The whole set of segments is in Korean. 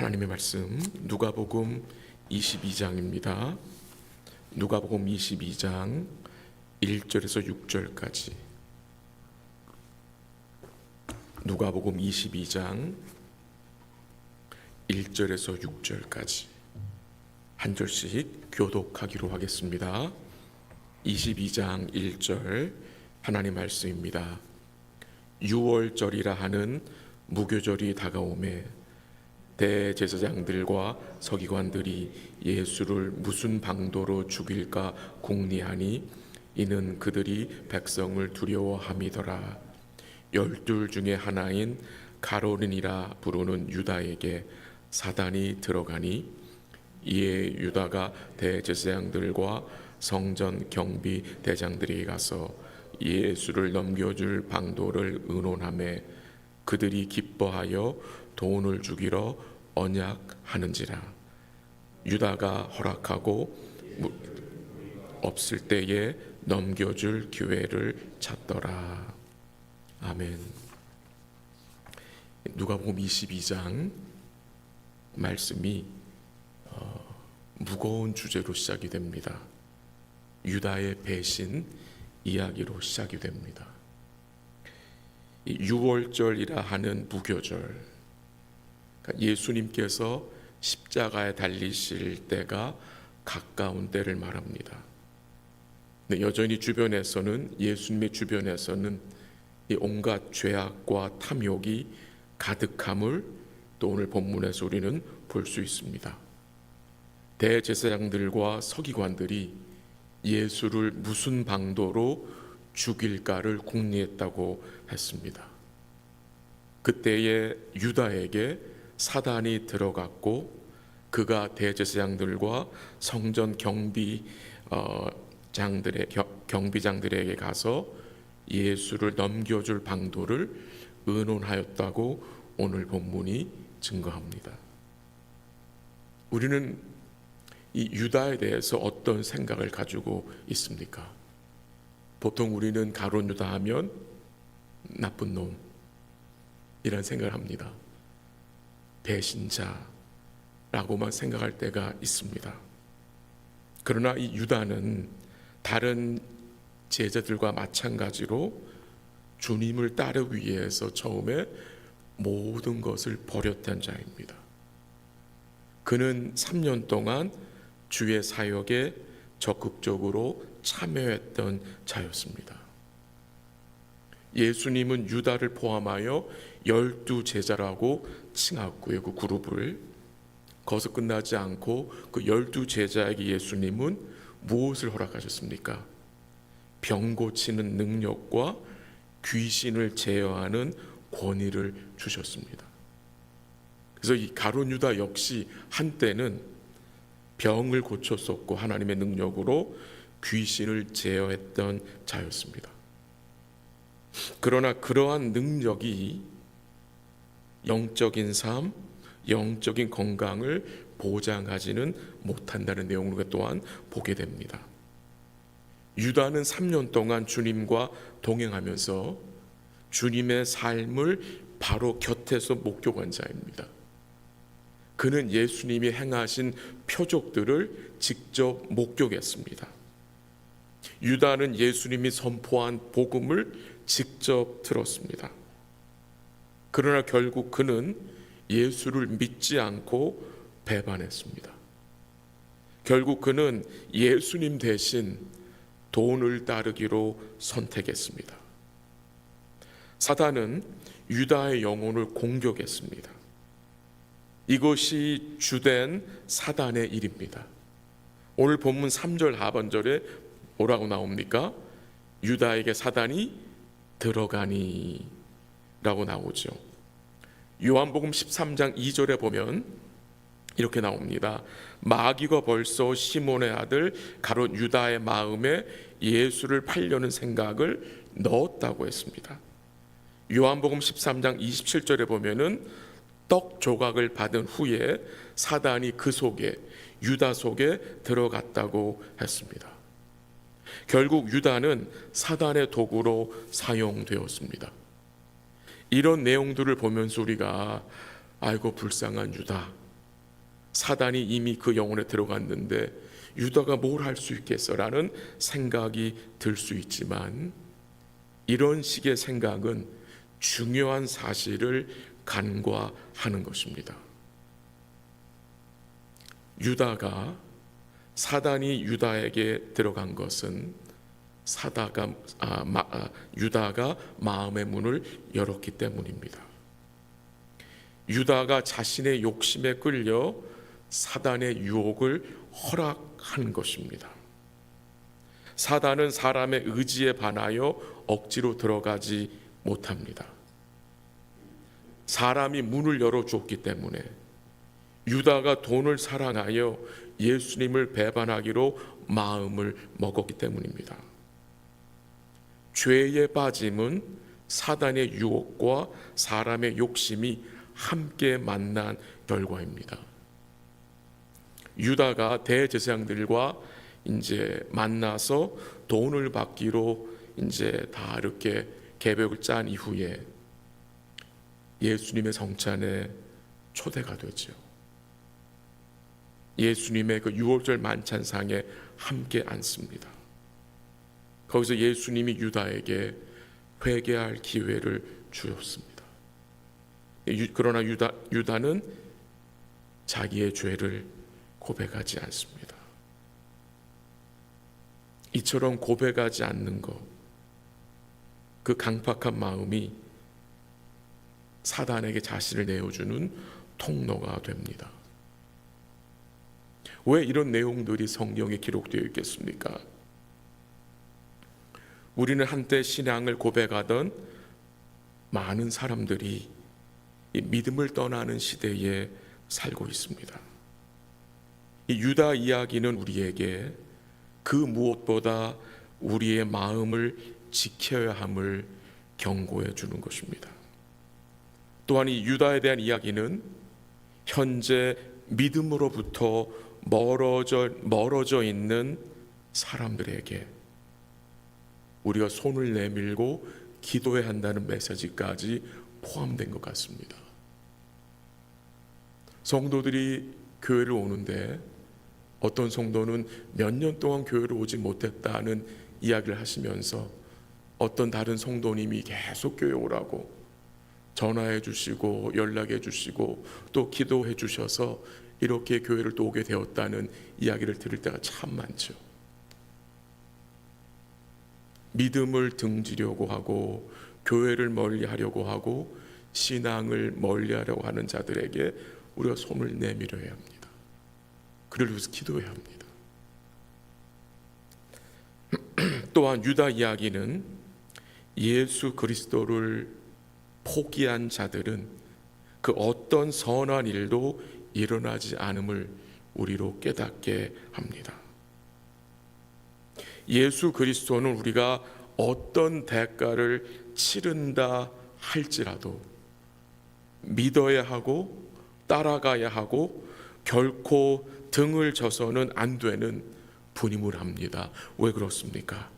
하나님의 말씀 누가복음 22장입니다. 누가복음 22장 1절에서 6절까지. 누가복음 22장 1절에서 6절까지 한 절씩 교독하기로 하겠습니다. 22장 1절 하나님 말씀입니다. 유월절이라 하는 무교절이 다가오매 대제사장들과 서기관들이 예수를 무슨 방도로 죽일까 궁리하니 이는 그들이 백성을 두려워함이더라. 12 중에 하나인 가룟이라 부르는 유다에게 사단이 들어가니 이에 유다가 대제사장들과 성전 경비 대장들에게 가서 예수를 넘겨줄 방도를 의논하매 그들이 기뻐하여 돈을 주기로 언약하는지라. 유다가 허락하고 없을 때에 넘겨줄 기회를 찾더라. 아멘. 누가복음 22장 말씀이 무거운 주제로 시작이 됩니다. 유다의 배신 이야기로 시작이 됩니다. 유월절이라 하는 무교절, 예수님께서 십자가에 달리실 때가 가까운 때를 말합니다. 근데 여전히 주변에서는, 예수님의 주변에서는 이 온갖 죄악과 탐욕이 가득함을 또 오늘 본문에서 우리는 볼 수 있습니다. 대제사장들과 서기관들이 예수를 무슨 방도로 죽일까를 궁리했다고 했습니다. 그때에 유다에게 사단이 들어갔고 그가 대제사장들과 성전 경비장들에게 가서 예수를 넘겨줄 방도를 의논하였다고 오늘 본문이 증거합니다. 우리는 이 유다에 대해서 어떤 생각을 가지고 있습니까? 보통 우리는 가룟 유다 하면 나쁜 놈 이런 생각을 합니다. 배신자라고만 생각할 때가 있습니다. 그러나 이 유다는 다른 제자들과 마찬가지로 주님을 따르기 위해서 처음에 모든 것을 버렸던 자입니다. 그는 3년 동안 주의 사역에 적극적으로 참여했던 자였습니다. 예수님은 유다를 포함하여 12 제자라고 칭하고요. 그 그룹을 거기서 끝나지 않고 그 12 제자에게 예수님은 무엇을 허락하셨습니까? 병 고치는 능력과 귀신을 제어하는 권위를 주셨습니다. 그래서 이 가룟 유다 역시 한때는 병을 고쳤었고 하나님의 능력으로 귀신을 제어했던 자였습니다. 그러나 그러한 능력이 영적인 삶, 영적인 건강을 보장하지는 못한다는 내용을 또한 보게 됩니다. 유다는 3년 동안 주님과 동행하면서 주님의 삶을 바로 곁에서 목격한 자입니다. 그는 예수님이 행하신 표적들을 직접 목격했습니다. 유다는 예수님이 선포한 복음을 직접 들었습니다. 그러나 결국 그는 예수를 믿지 않고 배반했습니다. 결국 그는 예수님 대신 돈을 따르기로 선택했습니다. 사단은 유다의 영혼을 공격했습니다. 이것이 주된 사단의 일입니다. 오늘 본문 3절 하반절에 뭐라고 나옵니까? 유다에게 사단이 들어가니 라고 나오죠. 요한복음 13장 2절에 보면 이렇게 나옵니다. 마귀가 벌써 시몬의 아들 가룟 유다의 마음에 예수를 팔려는 생각을 넣었다고 했습니다. 요한복음 13장 27절에 보면은 떡 조각을 받은 후에 사단이 그 속에, 유다 속에 들어갔다고 했습니다. 결국 유다는 사단의 도구로 사용되었습니다. 이런 내용들을 보면서 우리가 아이고 불쌍한 유다, 사단이 이미 그 영혼에 들어갔는데 유다가 뭘 할 수 있겠어라는 생각이 들 수 있지만, 이런 식의 생각은 중요한 사실을 간과하는 것입니다. 사단이 유다에게 들어간 것은 유다가 마음의 문을 열었기 때문입니다. 유다가 자신의 욕심에 끌려 사단의 유혹을 허락한 것입니다. 사단은 사람의 의지에 반하여 억지로 들어가지 못합니다. 사람이 문을 열어주었기 때문에, 유다가 돈을 사랑하여 예수님을 배반하기로 마음을 먹었기 때문입니다. 죄에 빠짐은 사단의 유혹과 사람의 욕심이 함께 만난 결과입니다. 유다가 대제사장들과 이제 만나서 돈을 받기로 이제 다 이렇게 계획을 짠 이후에 예수님의 성찬에 초대가 되죠. 예수님의 그 유월절 만찬상에 함께 앉습니다. 거기서 예수님이 유다에게 회개할 기회를 주었습니다. 그러나 유다는 자기의 죄를 고백하지 않습니다. 이처럼 고백하지 않는 것, 그 강팍한 마음이 사단에게 자신을 내어주는 통로가 됩니다. 왜 이런 내용들이 성경에 기록되어 있겠습니까? 우리는 한때 신앙을 고백하던 많은 사람들이 이 믿음을 떠나는 시대에 살고 있습니다. 이 유다 이야기는 우리에게 그 무엇보다 우리의 마음을 지켜야 함을 경고해 주는 것입니다. 또한 이 유다에 대한 이야기는 현재 믿음으로부터 멀어져 있는 사람들에게 우리가 손을 내밀고 기도해야 한다는 메시지까지 포함된 것 같습니다. 성도들이 교회를 오는데 어떤 성도는 몇 년 동안 교회를 오지 못했다는 이야기를 하시면서 어떤 다른 성도님이 계속 교회 오라고 전화해 주시고 연락해 주시고 또 기도해 주셔서 이렇게 교회를 또 오게 되었다는 이야기를 들을 때가 참 많죠. 믿음을 등지려고 하고 교회를 멀리하려고 하고 신앙을 멀리하려고 하는 자들에게 우리가 손을 내밀어야 합니다. 그를 위해서 기도해야 합니다. 또한 유다 이야기는 예수 그리스도를 포기한 자들은 그 어떤 선한 일도 일어나지 않음을 우리로 깨닫게 합니다. 예수 그리스도는 우리가 어떤 대가를 치른다 할지라도 믿어야 하고 따라가야 하고 결코 등을 져서는 안 되는 분임을 합니다. 왜 그렇습니까?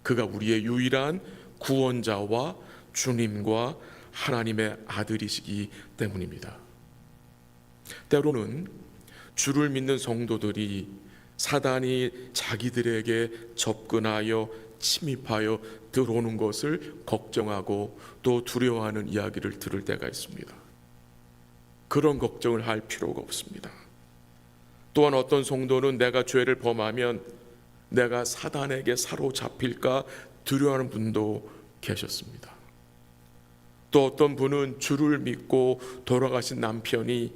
그가 우리의 유일한 구원자와 주님과 하나님의 아들이시기 때문입니다. 때로는 주를 믿는 성도들이 사단이 자기들에게 접근하여 침입하여 들어오는 것을 걱정하고 또 두려워하는 이야기를 들을 때가 있습니다. 그런 걱정을 할 필요가 없습니다. 또한 어떤 성도는 내가 죄를 범하면 내가 사단에게 사로잡힐까 두려워하는 분도 계셨습니다. 또 어떤 분은 주를 믿고 돌아가신 남편이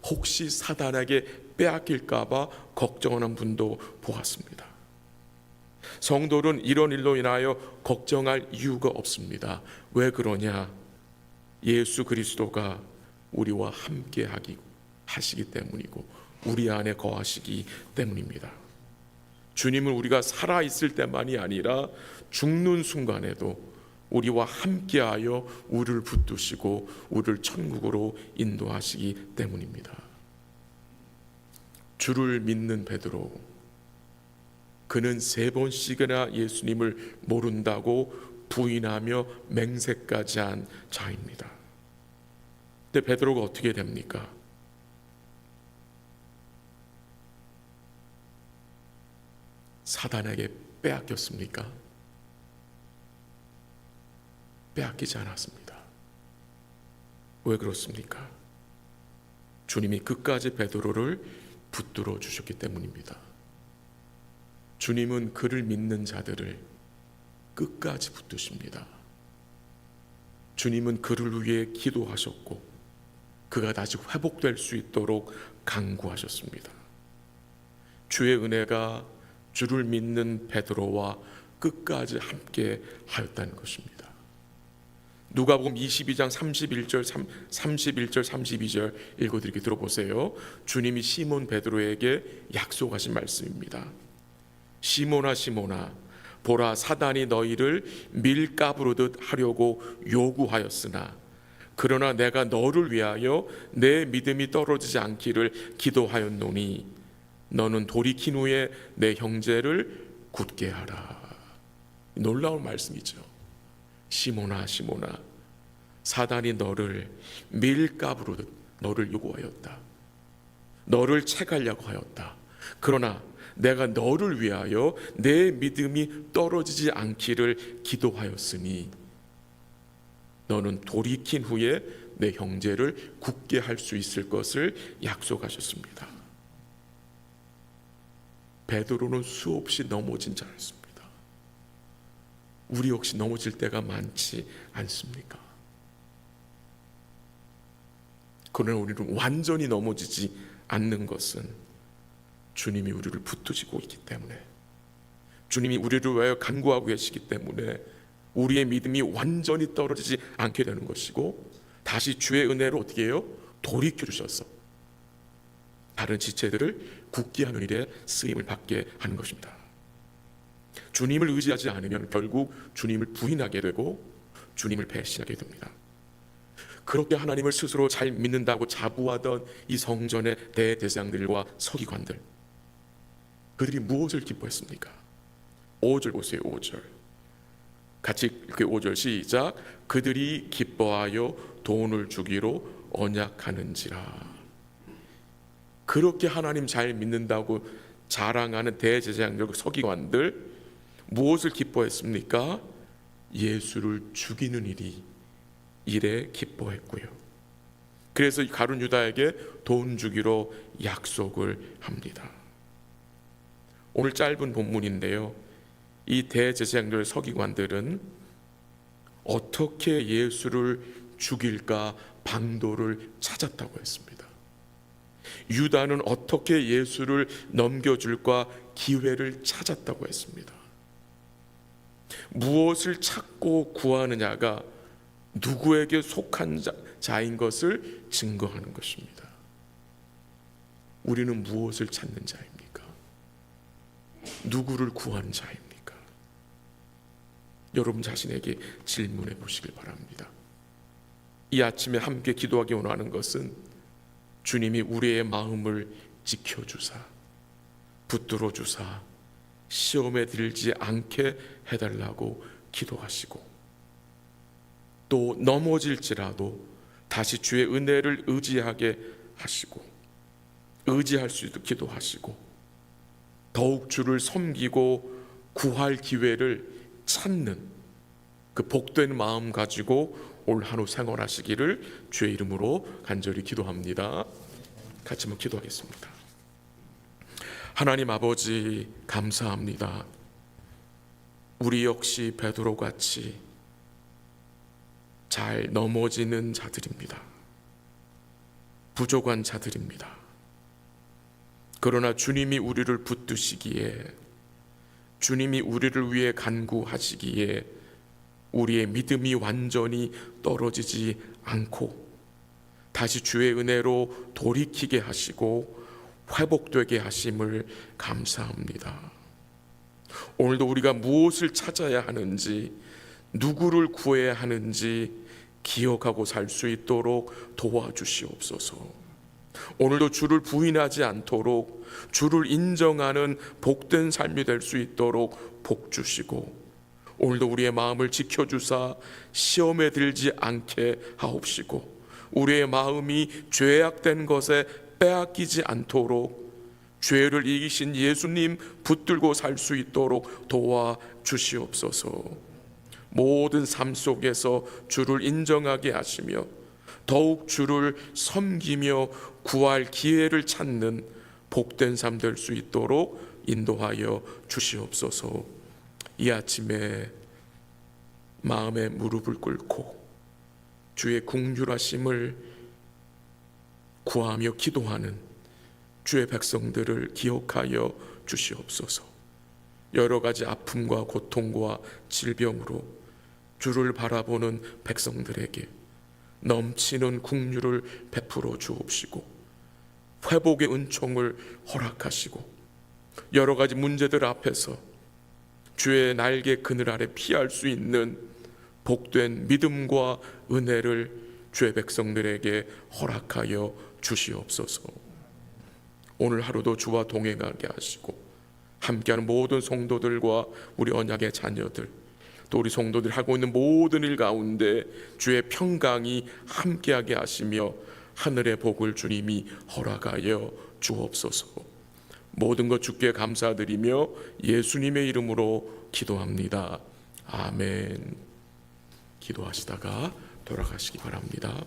혹시 사단에게 빼앗길까 봐 걱정하는 분도 보았습니다. 성도는 이런 일로 인하여 걱정할 이유가 없습니다. 왜 그러냐? 예수 그리스도가 우리와 함께 하시기 때문이고 우리 안에 거하시기 때문입니다. 주님은 우리가 살아있을 때만이 아니라 죽는 순간에도 우리와 함께하여 우리를 붙드시고 우리를 천국으로 인도하시기 때문입니다. 주를 믿는 베드로, 그는 3번씩이나 예수님을 모른다고 부인하며 맹세까지 한 자입니다. 근데 베드로가 어떻게 됩니까? 사단에게 빼앗겼습니까? 빼앗기지 않았습니다. 왜 그렇습니까? 주님이 끝까지 베드로를 붙들어 주셨기 때문입니다. 주님은 그를 믿는 자들을 끝까지 붙드십니다. 주님은 그를 위해 기도하셨고 그가 다시 회복될 수 있도록 간구하셨습니다. 주의 은혜가 주를 믿는 베드로와 끝까지 함께 하였다는 것입니다. 누가복음 22장 31절 32절 읽어드리게 들어보세요. 주님이 시몬 베드로에게 약속하신 말씀입니다. 시몬아 시몬아 보라 사단이 너희를 밀가부르듯 하려고 요구하였으나 그러나 내가 너를 위하여 내 믿음이 떨어지지 않기를 기도하였노니 너는 돌이킨 후에 내 형제를 굳게 하라. 놀라운 말씀이죠. 시몬아 시몬아 사단이 너를 밀가부르듯 너를 요구하였다. 너를 채가려고 하였다. 그러나 내가 너를 위하여 내 믿음이 떨어지지 않기를 기도하였으니 너는 돌이킨 후에 내 형제를 굳게 할 수 있을 것을 약속하셨습니다. 베드로는 수없이 넘어진 자였습니다. 우리 역시 넘어질 때가 많지 않습니까? 그러나 우리는 완전히 넘어지지 않는 것은 주님이 우리를 붙드시고 있기 때문에, 주님이 우리를 위하여 간구하고 계시기 때문에 우리의 믿음이 완전히 떨어지지 않게 되는 것이고, 다시 주의 은혜로 어떻게 해요? 돌이켜 주셔서 다른 지체들을 굳게 하는 일에 쓰임을 받게 하는 것입니다. 주님을 의지하지 않으면 결국 주님을 부인하게 되고 주님을 배신하게 됩니다. 그렇게 하나님을 스스로 잘 믿는다고 자부하던 이 성전의 대제사장들과 서기관들, 그들이 무엇을 기뻐했습니까? 5절 보세요. 5절 같이 이렇게 5절 시작. 그들이 기뻐하여 돈을 주기로 언약하는지라. 그렇게 하나님 잘 믿는다고 자랑하는 대제사장들, 서기관들 무엇을 기뻐했습니까? 예수를 죽이는 일에 기뻐했고요. 그래서 가룟 유다에게 돈 주기로 약속을 합니다. 오늘 짧은 본문인데요, 이 대제사장들, 서기관들은 어떻게 예수를 죽일까 방도를 찾았다고 했습니다. 유다는 어떻게 예수를 넘겨줄까 기회를 찾았다고 했습니다. 무엇을 찾고 구하느냐가 누구에게 속한 자인 것을 증거하는 것입니다. 우리는 무엇을 찾는 자입니까? 누구를 구하는 자입니까? 여러분 자신에게 질문해 보시길 바랍니다. 이 아침에 함께 기도하기 원하는 것은 주님이 우리의 마음을 지켜주사, 붙들어 주사, 시험에 들지 않게 해달라고 기도하시고, 또 넘어질지라도 다시 주의 은혜를 의지하게 하시고, 의지할 수 있도록 기도하시고, 더욱 주를 섬기고 구할 기회를 찾는 그 복된 마음 가지고 올 한 해 생활하시기를 주의 이름으로 간절히 기도합니다. 같이 한번 기도하겠습니다. 하나님 아버지, 감사합니다. 우리 역시 베드로 같이 잘 넘어지는 자들입니다. 부족한 자들입니다. 그러나 주님이 우리를 붙드시기에, 주님이 우리를 위해 간구하시기에 우리의 믿음이 완전히 떨어지지 않고 다시 주의 은혜로 돌이키게 하시고 회복되게 하심을 감사합니다. 오늘도 우리가 무엇을 찾아야 하는지, 누구를 구해야 하는지 기억하고 살 수 있도록 도와주시옵소서. 오늘도 주를 부인하지 않도록 주를 인정하는 복된 삶이 될 수 있도록 복 주시고, 오늘도 우리의 마음을 지켜주사 시험에 들지 않게 하옵시고, 우리의 마음이 죄악된 것에 빼앗기지 않도록 죄를 이기신 예수님 붙들고 살 수 있도록 도와 주시옵소서. 모든 삶 속에서 주를 인정하게 하시며 더욱 주를 섬기며 구할 기회를 찾는 복된 삶 될 수 있도록 인도하여 주시옵소서. 이 아침에 마음의 무릎을 꿇고 주의 긍휼하심을 구하며 기도하는 주의 백성들을 기억하여 주시옵소서. 여러 가지 아픔과 고통과 질병으로 주를 바라보는 백성들에게 넘치는 긍휼을 베풀어 주옵시고 회복의 은총을 허락하시고 여러 가지 문제들 앞에서 주의 날개 그늘 아래 피할 수 있는 복된 믿음과 은혜를 주의 백성들에게 허락하여 주시옵소서. 오늘 하루도 주와 동행하게 하시고 함께하는 모든 성도들과 우리 언약의 자녀들 또 우리 성도들이 하고 있는 모든 일 가운데 주의 평강이 함께하게 하시며 하늘의 복을 주님이 허락하여 주옵소서. 모든 것 주께 감사드리며 예수님의 이름으로 기도합니다. 아멘. 기도하시다가 돌아가시기 바랍니다.